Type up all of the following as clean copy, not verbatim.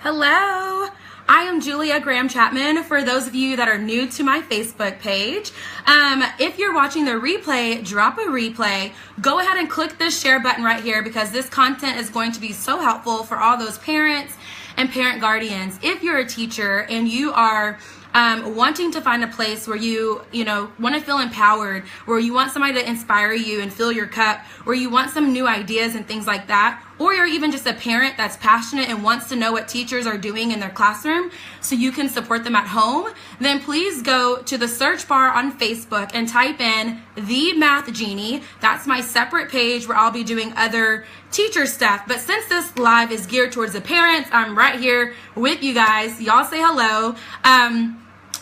Hello, I am Julia Graham Chapman. For those of you that are new to my Facebook page, if you're watching the replay, drop a replay. Go ahead and click the share button right here because this content is going to be so helpful for all those parents and parent guardians. If you're a teacher and you are wanting to find a place where you want to feel empowered, where you want somebody to inspire you and fill your cup, where you want some new ideas and things like that, or you're even just a parent that's passionate and wants to know what teachers are doing in their classroom so you can support them at home, then please go to the search bar on Facebook and type in The Math Genie. That's my separate page where I'll be doing other teacher stuff. But since this live is geared towards the parents, I'm right here with you guys. Y'all say hello.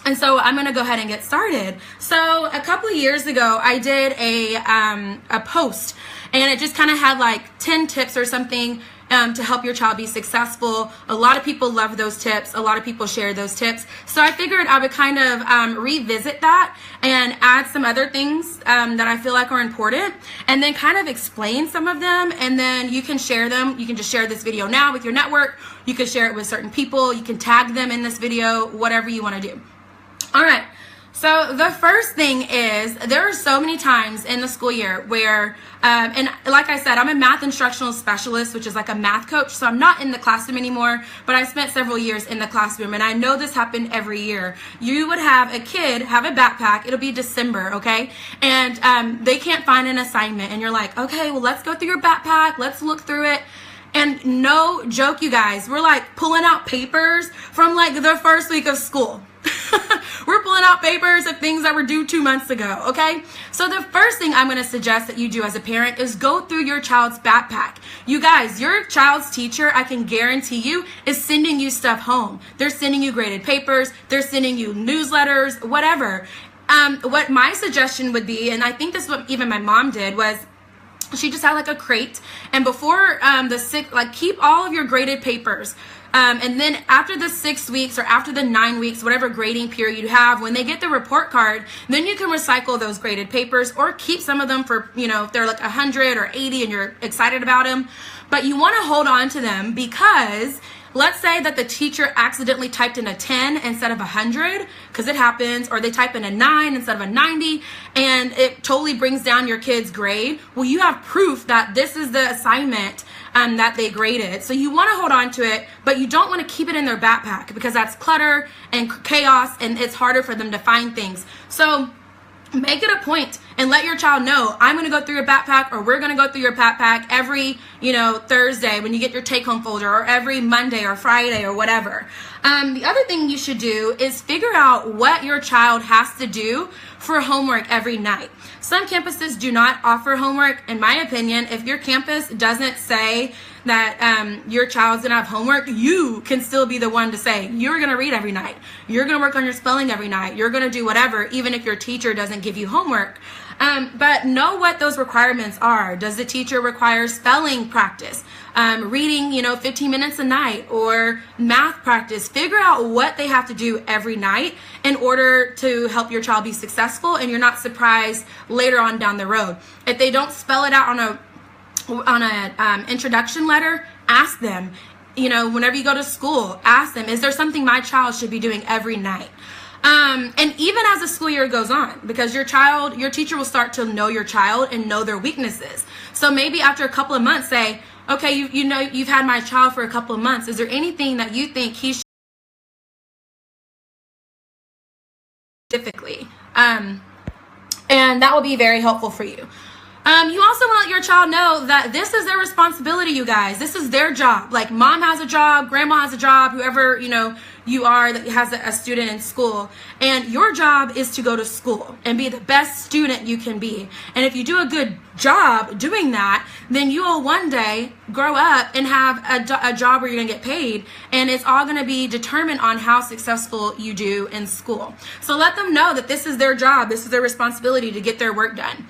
And so I'm going to go ahead and get started. So a couple of years ago, I did a post, and it just kind of had like 10 tips or something to help your child be successful. A lot of people love those tips. A lot of people share those tips. So I figured I would kind of revisit that and add some other things that I feel like are important, and then kind of explain some of them, and then you can share them. You can just share this video now with your network. You can share it with certain people. You can tag them in this video, whatever you want to do. All right, so the first thing is there are so many times in the school year where, and like I said, I'm a math instructional specialist, which is like a math coach, so I'm not in the classroom anymore, but I spent several years in the classroom, and I know this happened every year. You would have a kid have a backpack, it'll be December, okay, and they can't find an assignment, and you're like, okay, well, let's go through your backpack, let's look through it. And no joke, you guys, we're like pulling out papers from like the first week of school. We're pulling out papers of things that were due 2 months ago, okay? So the first thing I'm going to suggest that you do as a parent is go through your child's backpack. You guys, your child's teacher, I can guarantee you, is sending you stuff home. They're sending you graded papers. They're sending you newsletters, whatever. What my suggestion would be, and I think this is what even my mom did, was she just had like a crate, and before keep all of your graded papers. And then after the 6 weeks or after the 9 weeks, whatever grading period you have, when they get the report card, then you can recycle those graded papers or keep some of them for, if they're like 100 or 80 and you're excited about them. But you want to hold on to them because let's say that the teacher accidentally typed in a 10 instead of 100, because it happens, or they type in a 9 instead of a 90, and it totally brings down your kid's grade. Well, you have proof that this is the assignment that they graded. So you want to hold on to it, but you don't want to keep it in their backpack because that's clutter and chaos, and it's harder for them to find things. So make it a point and let your child know, I'm going to go through your backpack, or we're going to go through your backpack every, Thursday when you get your take-home folder, or every Monday or Friday or whatever. The other thing you should do is figure out what your child has to do for homework every night. Some campuses do not offer homework. In my opinion, if your campus doesn't say that your child's going to have homework, you can still be the one to say, you're going to read every night. You're going to work on your spelling every night. You're going to do whatever, even if your teacher doesn't give you homework. But know what those requirements are. Does the teacher require spelling practice? Reading, 15 minutes a night, or math practice? Figure out what they have to do every night in order to help your child be successful, and you're not surprised later on down the road. If they don't spell it out on a introduction letter, ask them. Whenever you go to school, ask them, is there something my child should be doing every night? And even as the school year goes on, because your teacher will start to know your child and know their weaknesses. So maybe after a couple of months, say, okay, you've had my child for a couple of months. Is there anything that you think he should specifically? And that will be very helpful for you. You also want to let your child know that this is their responsibility, you guys. This is their job. Like, mom has a job, grandma has a job, whoever, you are that has a student in school. And your job is to go to school and be the best student you can be. And if you do a good job doing that, then you will one day grow up and have a job where you're going to get paid. And it's all going to be determined on how successful you do in school. So let them know that this is their job. This is their responsibility to get their work done.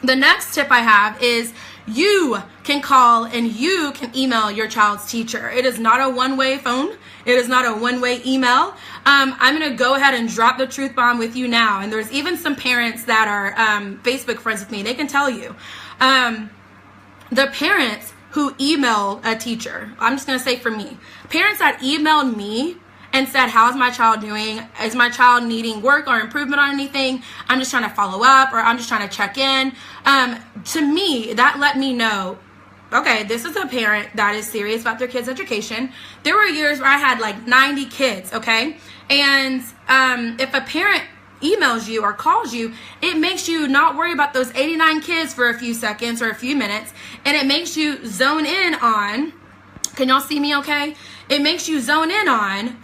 The next tip I have is you can call and you can email your child's teacher. It is not a one-way phone. It is not a one-way email. I'm going to go ahead and drop the truth bomb with you now. And there's even some parents that are Facebook friends with me. They can tell you. The parents who emailed a teacher. I'm just going to say for me. Parents that emailed me and said, how's my child doing? Is my child needing work or improvement on anything? I'm just trying to follow up, or I'm just trying to check in. To me, that let me know, okay, this is a parent that is serious about their kids' education. There were years where I had like 90 kids, okay? And if a parent emails you or calls you, it makes you not worry about those 89 kids for a few seconds or a few minutes, and it makes you zone in on, can y'all see me okay? It makes you zone in on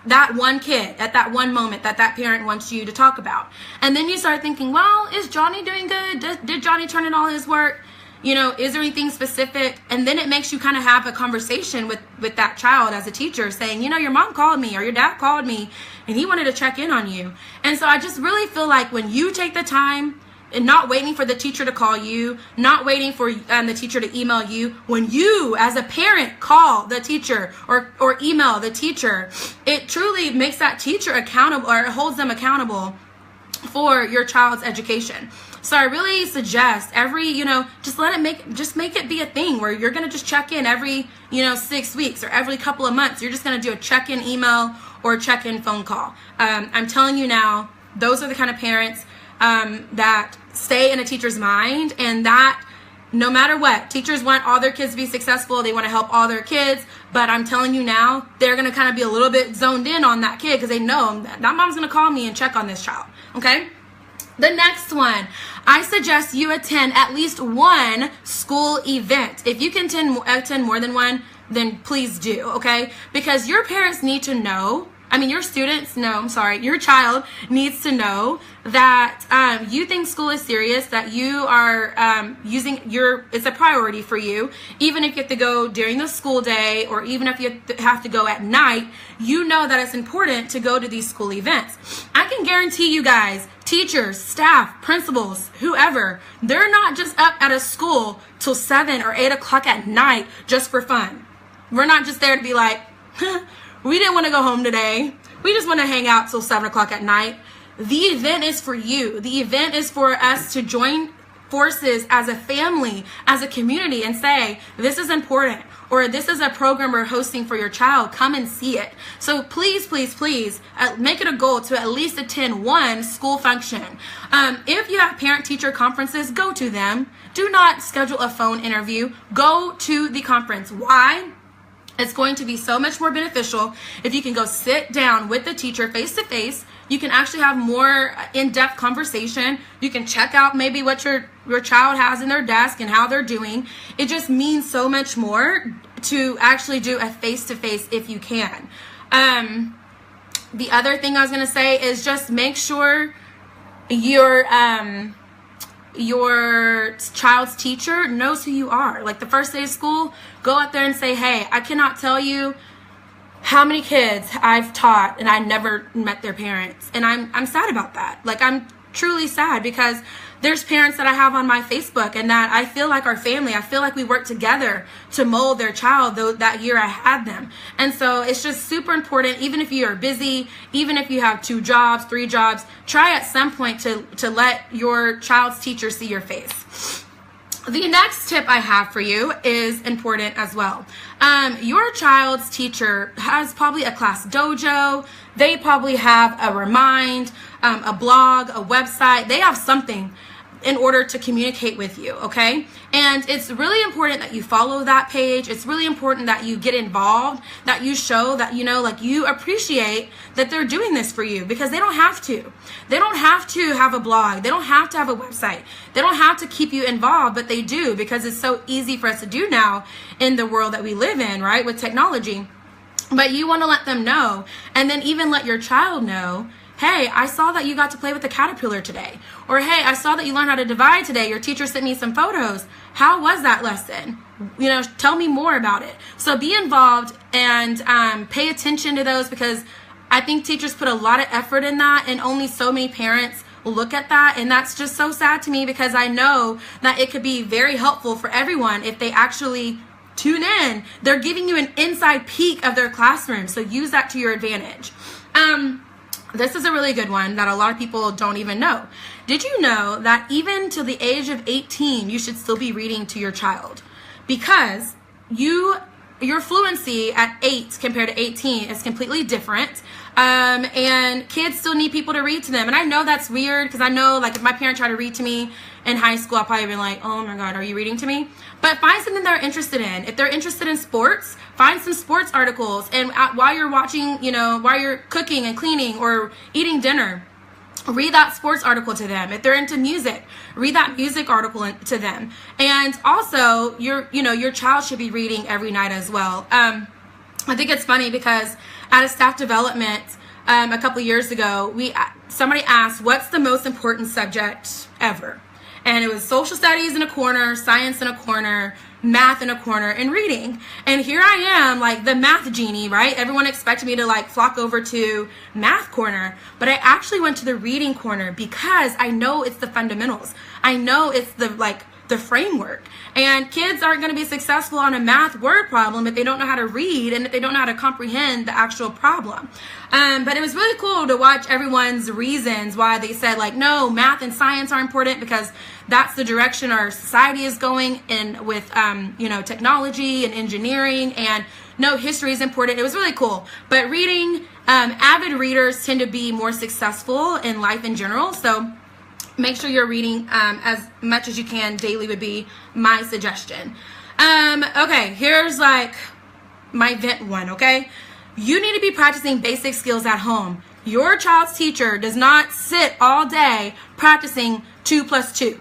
that one kid at that one moment that parent wants you to talk about. And then you start thinking, well, is Johnny doing good? Did Johnny turn in all his work? You know, is there anything specific? And then it makes you kind of have a conversation with that child as a teacher, saying, you know, your mom called me or your dad called me and he wanted to check in on you. And so I just really feel like when you take the time and not waiting for the teacher to call you, not waiting for the teacher to email you, when you as a parent call the teacher or email the teacher, it truly makes that teacher accountable, or it holds them accountable for your child's education. So I really suggest just make it be a thing where you're going to just check in every, 6 weeks or every couple of months. You're just going to do a check-in email or check-in phone call. I'm telling you now, those are the kind of parents that stay in a teacher's mind, and that no matter what, teachers want all their kids to be successful. They want to help all their kids, but I'm telling you now, they're going to kind of be a little bit zoned in on that kid because they know that mom's going to call me and check on this child. Okay? The next one, I suggest you attend at least one school event. If you can attend more than one, then please do, okay? Because your parents need to know, your child needs to know that you think school is serious, that you are it's a priority for you. Even if you have to go during the school day, or even if you have to go at night, you know that it's important to go to these school events. I can guarantee you guys, teachers, staff, principals, whoever, they're not just up at a school till 7 or 8 o'clock at night just for fun. We're not just there to be like, we didn't want to go home today. We just want to hang out till 7 o'clock at night. The event is for you. The event is for us to join forces as a family, as a community, and say, this is important, or this is a program we're hosting for your child. Come and see it. So please, please, please make it a goal to at least attend one school function. If you have parent-teacher conferences, go to them. Do not schedule a phone interview. Go to the conference. Why? It's going to be so much more beneficial if you can go sit down with the teacher face to face. You can actually have more in-depth conversation. You can check out maybe what your child has in their desk and how they're doing. It just means so much more to actually do a face-to-face if you can. The other thing I was going to say is just make sure your child's teacher knows who you are. Like the first day of school, go out there and say, hey, I cannot tell you how many kids I've taught and I never met their parents. And I'm sad about that. Like, I'm truly sad because there's parents that I have on my Facebook and that I feel like our family. I feel like we work together to mold their child that year I had them. And so it's just super important, even if you are busy, even if you have 2 jobs, 3 jobs, try at some point to let your child's teacher see your face. The next tip I have for you is important as well. Your child's teacher has probably a class dojo. They probably have a Remind, a blog, a website. They have something in order to communicate with you, okay? And it's really important that you follow that page. It's really important that you get involved, that you show that, you appreciate that they're doing this for you, because they don't have to. They don't have to have a blog. They don't have to have a website. They don't have to keep you involved, but they do, because it's so easy for us to do now in the world that we live in, right, with technology. But you want to let them know, and then even let your child know, hey, I saw that you got to play with the caterpillar today. Or, hey, I saw that you learned how to divide today. Your teacher sent me some photos. How was that lesson? Tell me more about it. So be involved and pay attention to those, because I think teachers put a lot of effort in that, and only so many parents look at that. And that's just so sad to me, because I know that it could be very helpful for everyone if they actually tune in. They're giving you an inside peek of their classroom. So use that to your advantage. This is a really good one that a lot of people don't even know. Did you know that even to the age of 18, you should still be reading to your child? because your fluency at 8 compared to 18 is completely different. And kids still need people to read to them. And I know that's weird, because I know, like, if my parents try to read to me in high school, I'll probably be like, oh my God, are you reading to me? But find something they're interested in. If they're interested in sports, find some sports articles. And while you're watching, while you're cooking and cleaning or eating dinner, read that sports article to them. If they're into music, read that music article to them. And also, your child should be reading every night as well. I think it's funny because at a staff development a couple years ago, somebody asked, what's the most important subject ever? And it was social studies in a corner, science in a corner, math in a corner, and reading. And here I am, like the math genie, right? Everyone expected me to like flock over to math corner, but I actually went to the reading corner because I know it's the fundamentals. I know it's the framework. And kids aren't going to be successful on a math word problem if they don't know how to read and if they don't know how to comprehend the actual problem. But it was really cool to watch everyone's reasons why they said, like, no, math and science are important because that's the direction our society is going in with, technology and engineering, and no, history is important. It was really cool. But reading, avid readers tend to be more successful in life in general. So make sure you're reading as much as you can daily would be my suggestion. Okay, here's like my vent one, okay? You need to be practicing basic skills at home. Your child's teacher does not sit all day practicing 2 + 2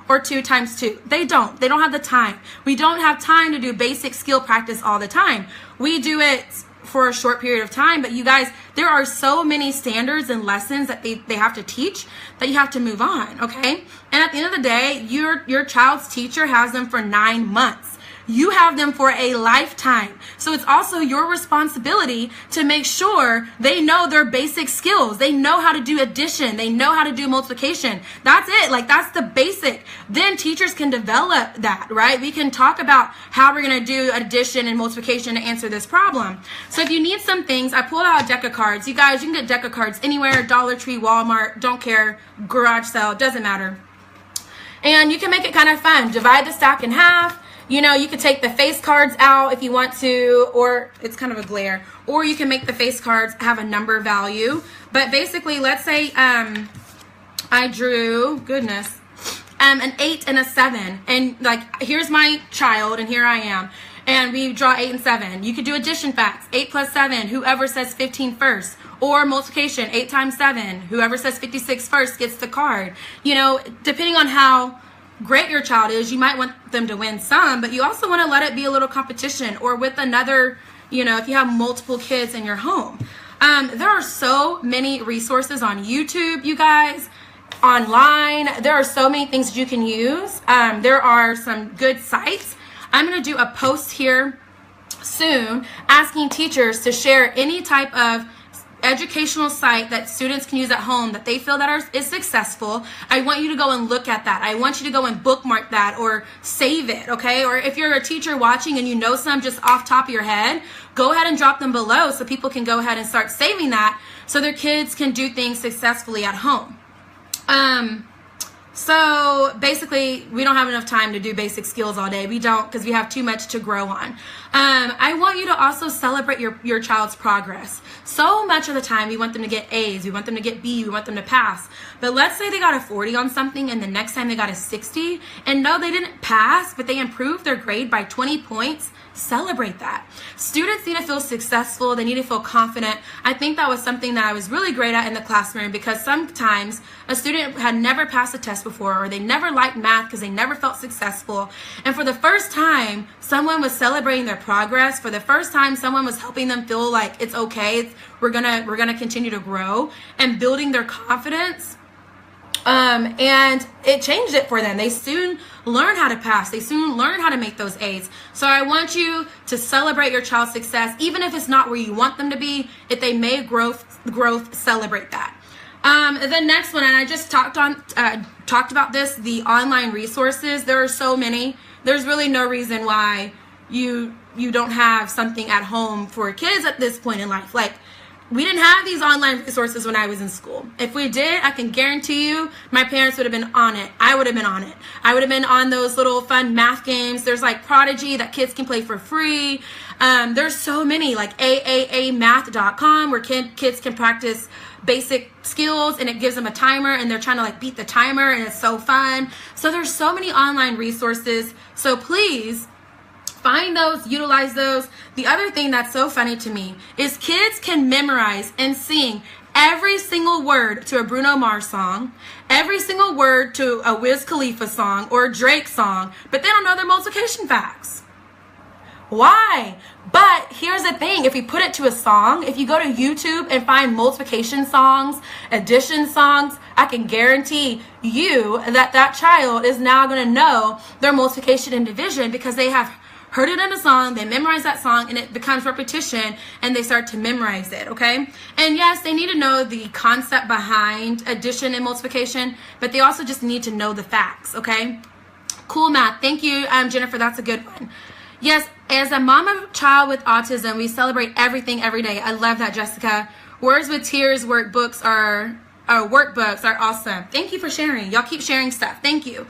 or 2 × 2. They don't have the time. We don't have time to do basic skill practice all the time. We do it for a short period of time, but you guys, there are so many standards and lessons that they have to teach that you have to move on, okay? And at the end of the day, your child's teacher has them for 9 months. You have them for a lifetime. So it's also your responsibility to make sure they know their basic skills. They know how to do addition. They know how to do multiplication. That's it. Like, that's the basic. Then teachers can develop that, right? We can talk about how we're going to do addition and multiplication to answer this problem. So if you need some things, I pulled out a deck of cards. You guys, you can get deck of cards anywhere, Dollar Tree, Walmart, don't care, garage sale, doesn't matter. And you can make it kind of fun. Divide the stack in half. You could take the face cards out if you want to, or it's kind of a glare, or you can make the face cards have a number value. But basically, let's say I drew, an 8 and a 7, and like, here's my child, and here I am, and we draw 8 and 7. You could do addition facts, 8 + 7, whoever says 15 first, or multiplication, 8 × 7, whoever says 56 first gets the card. Depending on how great your child is, you might want them to win some, but you also want to let it be a little competition, or with another, if you have multiple kids in your home. There are so many resources on YouTube, you guys, online. There are so many things you can use. There are some good sites. I'm going to do a post here soon asking teachers to share any type of educational site that students can use at home that they feel that is successful. I want you to go and look at that. I want you to go and bookmark that or save it, okay? Or if you're a teacher watching and you know some just off top of your head, go ahead and drop them below so people can go ahead and start saving that so their kids can do things successfully at home. So basically, we don't have enough time to do basic skills all day. We don't, because we have too much to grow on. I want you to also celebrate your child's progress. So much of the time, we want them to get A's, we want them to get B, we want them to pass. But let's say they got a 40 on something and the next time they got a 60, and no, they didn't pass, but they improved their grade by 20 points. Celebrate that. Students need to feel successful. They need to feel confident. I think that was something that I was really great at in the classroom, because sometimes a student had never passed a test before, or they never liked math because they never felt successful. And for the first time, someone was celebrating their progress. For the first time, someone was helping them feel like it's okay. We're gonna continue to grow, and building their confidence. And it changed it for them. They soon learn how to pass. They soon learn how to make those A's. So I want you to celebrate your child's success, even if it's not where you want them to be. If they made growth, celebrate that. The next one, and I just talked about this, the online resources. There are so many. There's really no reason why you don't have something at home for kids at this point in life. Like, We didn't have these online resources when I was in school. If we did, I can guarantee you my parents would have been on it. I would have been on it. I would have been on those little fun math games. There's like Prodigy that kids can play for free. There's so many, like AAAmath.com, where kids can practice basic skills, and it gives them a timer, and they're trying to like beat the timer, and it's so fun. So there's so many online resources. So please find those, utilize those. The other thing that's so funny to me is kids can memorize and sing every single word to a Bruno Mars song, every single word to a Wiz Khalifa song or a Drake song, but they don't know their multiplication facts. Why? But here's the thing, if we put it to a song, if you go to YouTube and find multiplication songs, addition songs, I can guarantee you that that child is now going to know their multiplication and division because they have heard it in a song, they memorize that song, and it becomes repetition, and they start to memorize it, okay? And yes, they need to know the concept behind addition and multiplication, but they also just need to know the facts, okay? Cool math. Thank you, Jennifer. That's a good one. Yes, as a mom of a child with autism, we celebrate everything every day. I love that, Jessica. Words with Tears workbooks are awesome. Thank you for sharing. Y'all keep sharing stuff. Thank you.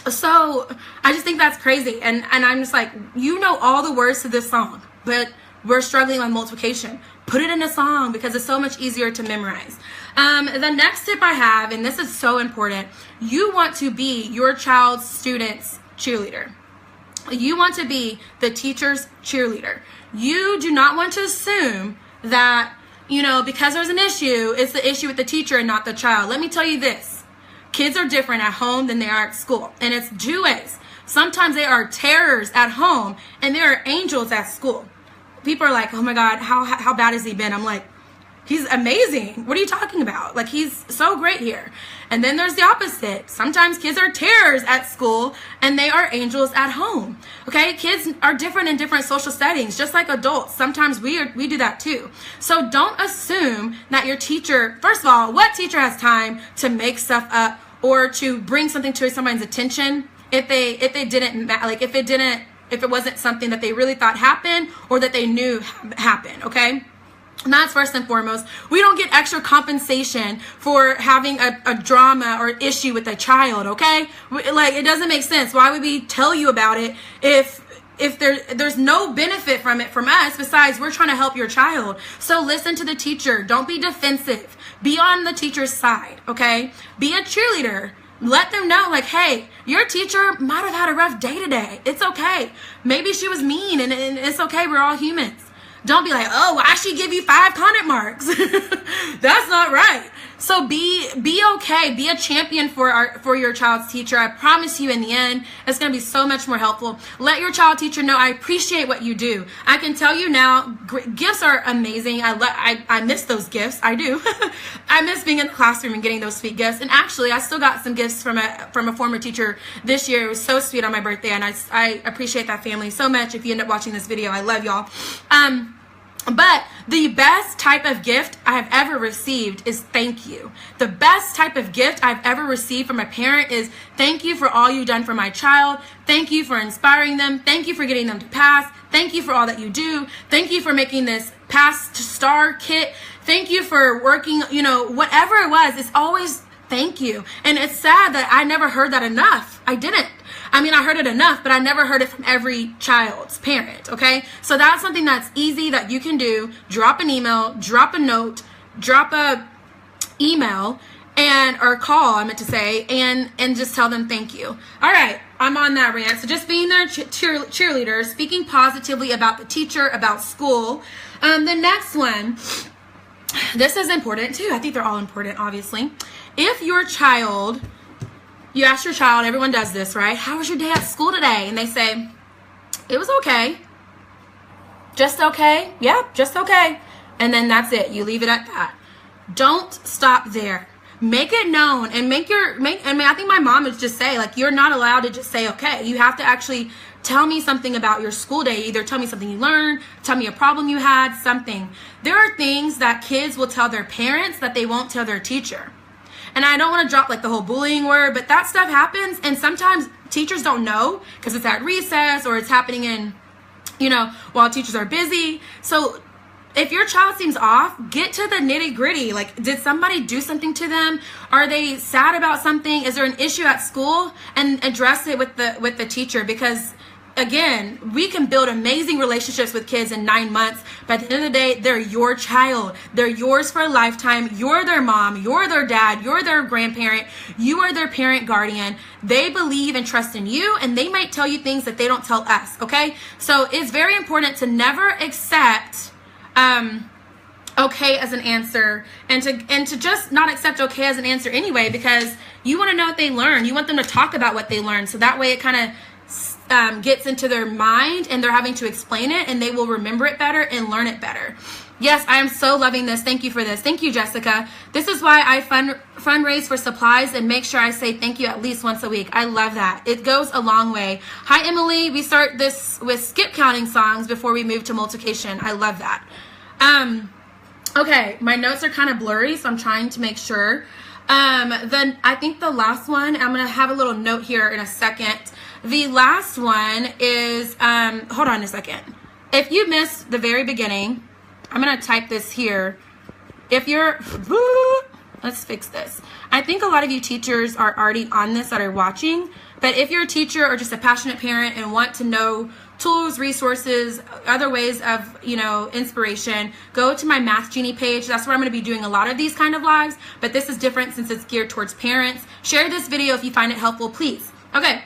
So I just think that's crazy. And I'm just like, you know all the words to this song, but we're struggling on multiplication. Put it in a song because it's so much easier to memorize. The next tip I have, and this is so important, you want to be your child's student's cheerleader. You want to be the teacher's cheerleader. You do not want to assume that, you know, because there's an issue, it's the issue with the teacher and not the child. Let me tell you this. Kids are different at home than they are at school. And it's two ways. Sometimes they are terrors at home and they are angels at school. People are like, oh my God, how bad has he been? I'm like, he's amazing. What are you talking about? Like, he's so great here. And then there's the opposite. Sometimes kids are terrors at school and they are angels at home. Okay? Kids are different in different social settings, just like adults. Sometimes we do that too. So don't assume that your teacher, first of all, what teacher has time to make stuff up or to bring something to somebody's attention if it wasn't something that they really thought happened or that they knew happened, okay? And that's first and foremost. We don't get extra compensation for having a drama or issue with a child, okay? Like, it doesn't make sense. Why would we tell you about it if there's no benefit from it from us besides we're trying to help your child? So listen to the teacher. Don't be defensive. Be on the teacher's side, okay? Be a cheerleader. Let them know, like, hey, your teacher might have had a rough day today. It's okay. Maybe she was mean, and it's okay. We're all humans. Don't be like, oh, I should give you 5 content marks. That's not right. So be okay. Be a champion for your child's teacher. I promise you, in the end, it's going to be so much more helpful. Let your child teacher know, I appreciate what you do. I can tell you now, gifts are amazing. I miss those gifts. I do. I miss being in the classroom and getting those sweet gifts. And actually, I still got some gifts from a former teacher this year. It was so sweet on my birthday, and I appreciate that family so much. If you end up watching this video, I love y'all. But the best type of gift I have ever received is thank you. The best type of gift I've ever received from a parent is thank you for all you've done for my child. Thank you for inspiring them. Thank you for getting them to pass. Thank you for all that you do. Thank you for making this pass to star kit. Thank you for working, whatever it was, it's always thank you. And it's sad that I never heard that enough. I didn't. I heard it enough, but I never heard it from every child's parent, okay? So that's something that's easy that you can do. Drop an email, drop a note, drop a email, or call, I meant to say, and just tell them thank you. All right, I'm on that rant. So just being their cheerleader, speaking positively about the teacher, about school. The next one, this is important too. I think they're all important, obviously. If your child... You ask your child, everyone does this, right? How was your day at school today? And they say, it was okay. Just okay? Yeah, just okay. And then that's it. You leave it at that. Don't stop there. Make it known and I think my mom would just say, like, you're not allowed to just say okay. You have to actually tell me something about your school day. Either tell me something you learned, tell me a problem you had, something. There are things that kids will tell their parents that they won't tell their teacher. And I don't want to drop like the whole bullying word, but that stuff happens. And sometimes teachers don't know because it's at recess or it's happening in, while teachers are busy. So if your child seems off, get to the nitty gritty. Like, did somebody do something to them? Are they sad about something? Is there an issue at school? And address it with the teacher, because again, we can build amazing relationships with kids in 9 months, but at the end of the day, they're your child. They're yours for a lifetime. You're their mom, you're their dad, you're their grandparent, you are their parent guardian. They believe and trust in you, and they might tell you things that they don't tell us, okay? So it's very important to never accept okay as an answer, and to just not accept okay as an answer anyway, because you want to know what they learn. You want them to talk about what they learned, so that way it kind of gets into their mind and they're having to explain it, and they will remember it better and learn it better. Yes, I am so loving this. Thank you for this. Thank you, Jessica. This is why I fundraise for supplies and make sure I say thank you at least once a week. I love that. It goes a long way. Hi, Emily. We start this with skip counting songs before we move to multiplication. I love that. Okay, my notes are kind of blurry, so I'm trying to make sure. Then I think the last one, I'm going to have a little note here in a second. The last one is, hold on a second. If you missed the very beginning, I'm going to type this here. If you're, let's fix this. I think a lot of you teachers are already on this that are watching, but if you're a teacher or just a passionate parent and want to know tools, resources, other ways of, inspiration, go to my Math Genie page. That's where I'm going to be doing a lot of these kind of lives, but this is different since it's geared towards parents. Share this video if you find it helpful, please. Okay.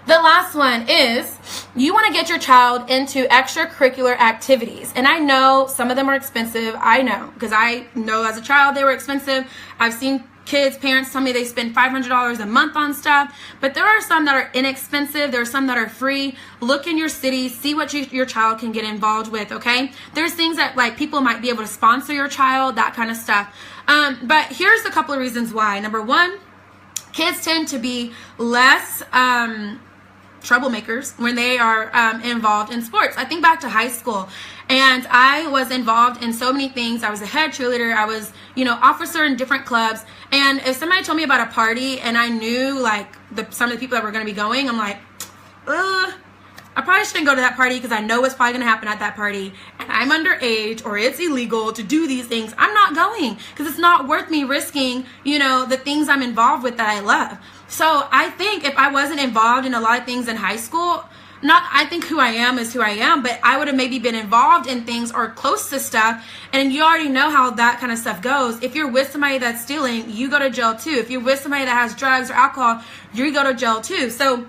The last one is, you want to get your child into extracurricular activities. And I know some of them are expensive. I know, because I know as a child they were expensive. I've seen kids, parents tell me they spend $500 a month on stuff, but there are some that are inexpensive. There are some that are free. Look in your city, see what your child can get involved with, okay? There's things that like people might be able to sponsor your child, that kind of stuff. But here's a couple of reasons why. Number one, kids tend to be less troublemakers when they are involved in sports. I think back to high school, and I was involved in so many things. I was a head cheerleader. I was, officer in different clubs. And if somebody told me about a party and I knew like some of the people that were going to be going, I'm like, I probably shouldn't go to that party because I know what's probably going to happen at that party, and I'm underage or it's illegal to do these things. I'm not going because it's not worth me risking, the things I'm involved with that I love. So I think if I wasn't involved in a lot of things in high school, I think who I am is who I am, but I would have maybe been involved in things or close to stuff, and you already know how that kind of stuff goes. If you're with somebody that's stealing, you go to jail too. If you're with somebody that has drugs or alcohol, you go to jail too. So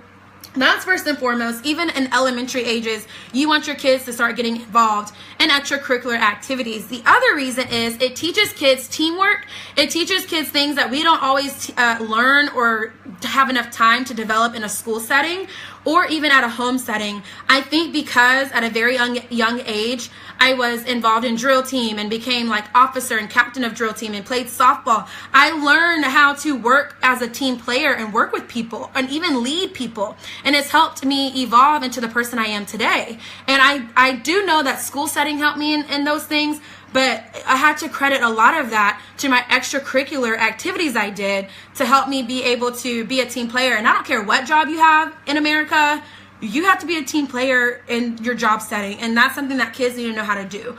that's first and foremost. Even in elementary ages, you want your kids to start getting involved in extracurricular activities. The other reason is it teaches kids teamwork. It teaches kids things that we don't always learn or have enough time to develop in a school setting or even at a home setting. I think because at a very young age, I was involved in drill team and became like officer and captain of drill team and played softball. I learned how to work as a team player and work with people and even lead people. And it's helped me evolve into the person I am today. And I do know that school setting helped me in those things, but I had to credit a lot of that to my extracurricular activities I did to help me be able to be a team player. And I don't care what job you have in America, you have to be a team player in your job setting, and that's something that kids need to know how to do.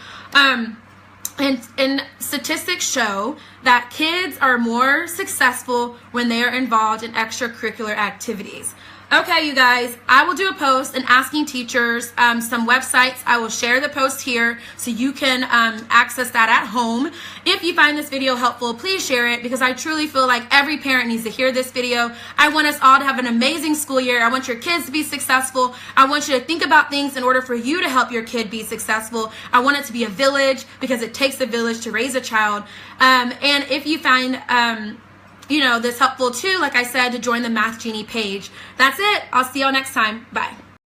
And statistics show that kids are more successful when they are involved in extracurricular activities. Okay, you guys, I will do a post and asking teachers some websites. I will share the post here so you can access that at home. If you find this video helpful, please share it, because I truly feel like every parent needs to hear this video. I want us all to have an amazing school year. I want your kids to be successful. I want you to think about things in order for you to help your kid be successful. I want it to be a village, because it takes a village to raise a child. And if you find this helpful too, like I said, to join the Math Genie page. That's it. I'll see y'all next time. Bye.